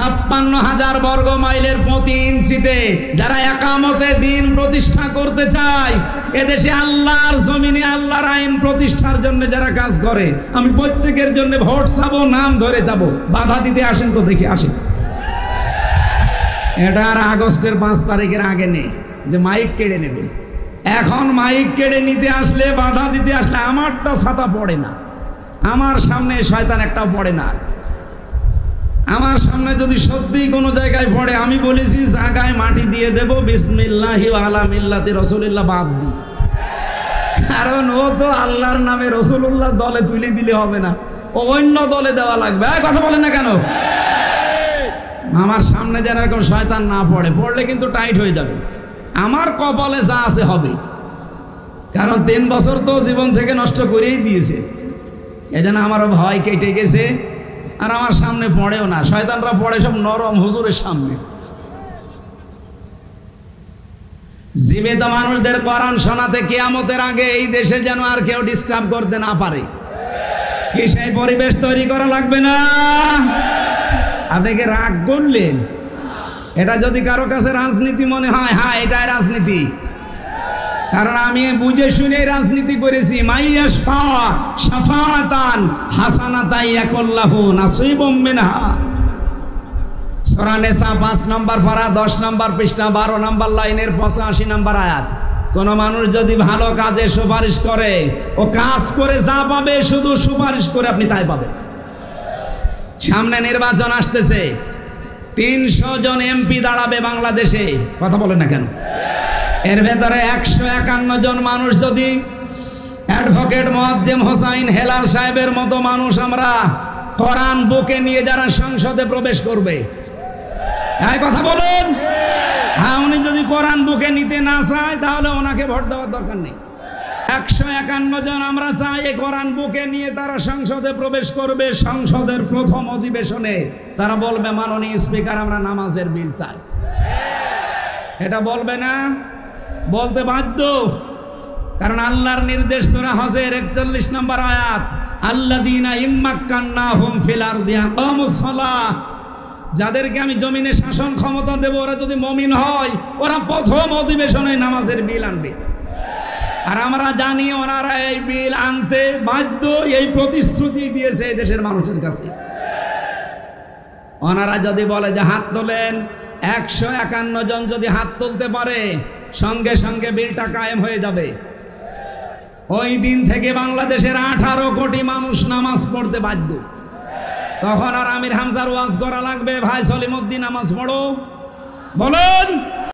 56,000 বর্গ মাইলের প্রতি ইঞ্চিতে যারা একামতে দিন প্রতিষ্ঠা করতে চায়, এদেশে আল্লাহর জমিনে আল্লাহর আইন প্রতিষ্ঠার জন্য যারা কাজ করে, আমি প্রত্যেকের জন্য ভোট চাবো, নাম ধরে যাব, বাধা দিতে আসেন তো দেখে আসেন। এটা আর আগস্টের 5 তারিখের আগে নেই যে মাইক কেড়ে নেবেন। এখন মাইক কেড়ে নিতে আসলে, বাধা দিতে আসলে আমারটা ছাতা পড়ে না, আমার সামনে শয়তান একটাও পড়ে না। আমার সামনে যদি সত্যিই কোনো জায়গায় পড়ে, আমি বলেছি জায়গায় মাটি দিয়ে দেব, বিসমিল্লাহি ওয়া আলা মিল্লাতি রাসূলিল্লাহ বাদ দিই। কারণ ও তো আল্লাহর নামে রাসূলুল্লাহ দলে তুলে দিলে হবে না, ও অন্য দলে দেওয়া লাগবে। কথা বলেন না কেন? আমার সামনে যেন এরকম শয়তান না পড়ে, পড়লে কিন্তু টাইট হয়ে যাবে। আমার কপালে যা আছে হবে, কারণ 3 বছর তো জীবন থেকে নষ্ট করেই দিয়েছে। এই জন্য আমারও ভয় কেটে গেছে, আর আমার সামনে পড়েও না। শয়তানরা পড়ে সব নরম হুজুরের সামনে। জীবিত মানুষদের কোরআন শোনাতে কিয়ামতের আগে এই দেশে যেন আর কেউ ডিস্টার্ব করতে না পারে, কি সেই পরিবেশ তৈরি করা লাগবে না? আপনি কি রাগ করলেন? এটা যদি কারো কাছে রাজনীতি মনে হয়, হ্যাঁ এটাই রাজনীতি। কারণ আমি বুঝে শুনে রাজনীতি করেছি। মাইয়াশফা শাফাআতান হাসানাতান ইয়াকুল্লাহু নাসিবুম মিনহা। সূরা নিসা 5 নম্বর পারা 10 নম্বর পৃষ্ঠা 12 নম্বর লাইনের 85 নম্বর আয়াত। কোন মানুষ যদি ভালো কাজে সুপারিশ করে, ও কাজ করে যা পাবে, শুধু সুপারিশ করে আপনি তাই পাবেন। সামনে নির্বাচন আসতেছে, 300 জন এমপি দাঁড়াবে বাংলাদেশে। কথা বলেন না কেন? এর ভেতরে 151 জন মানুষ যদি অ্যাডভোকেট মুয়াজ্জেম হোসাইন হেলাল সাহেবের মতো মানুষ আমরা কোরআন বুকে নিয়ে যারা সংসদে প্রবেশ করবে, এই কথা বলেন। হ্যাঁ, উনি যদি কোরআন বুকে নিতে না চায় তাহলে ওনাকে ভোট দেওয়ার দরকার নেই। 151 জন আমরা চাই এই কোরআন বুকে নিয়ে তারা সংসদে প্রবেশ করবে। সংসদের প্রথম অধিবেশনে তারা বলবে, মাননীয় স্পিকার, আমরা নামাজের বিল চাই। এটা বলবে না? বলতে বাধ্য, কারণ আল্লাহর নির্দেশ সূরা হজের 41 নম্বর আয়াত, আল্লাযীনা ইম্মাক্কান্নাহুম ফিল আরদি আকামুস সালাহ। যাদেরকে আমি জমিনে শাসন ক্ষমতা দেব, ওরা যদি মুমিন হয়, ওরা প্রথম অধিবেশনে নামাজের বিল আনবে। আর আমরা জানি ওনারা এই বিল আনতে বাধ্য, এই প্রতিশ্রুতি দিয়েছে এই দেশের মানুষের কাছে। ওনারা যদি বলে যে হাত তোলেন, 151 জন যদি হাত তুলতে পারে, সঙ্গে সঙ্গে বিলটা কায়েম হয়ে যাবে। ওই দিন থেকে বাংলাদেশের 18 কোটি মানুষ নামাজ পড়তে বাধ্য। তখন আর আমির হামজার ওয়াজ করা লাগবে, ভাই সলিমউদ্দিন নামাজ পড়ো, বলেন।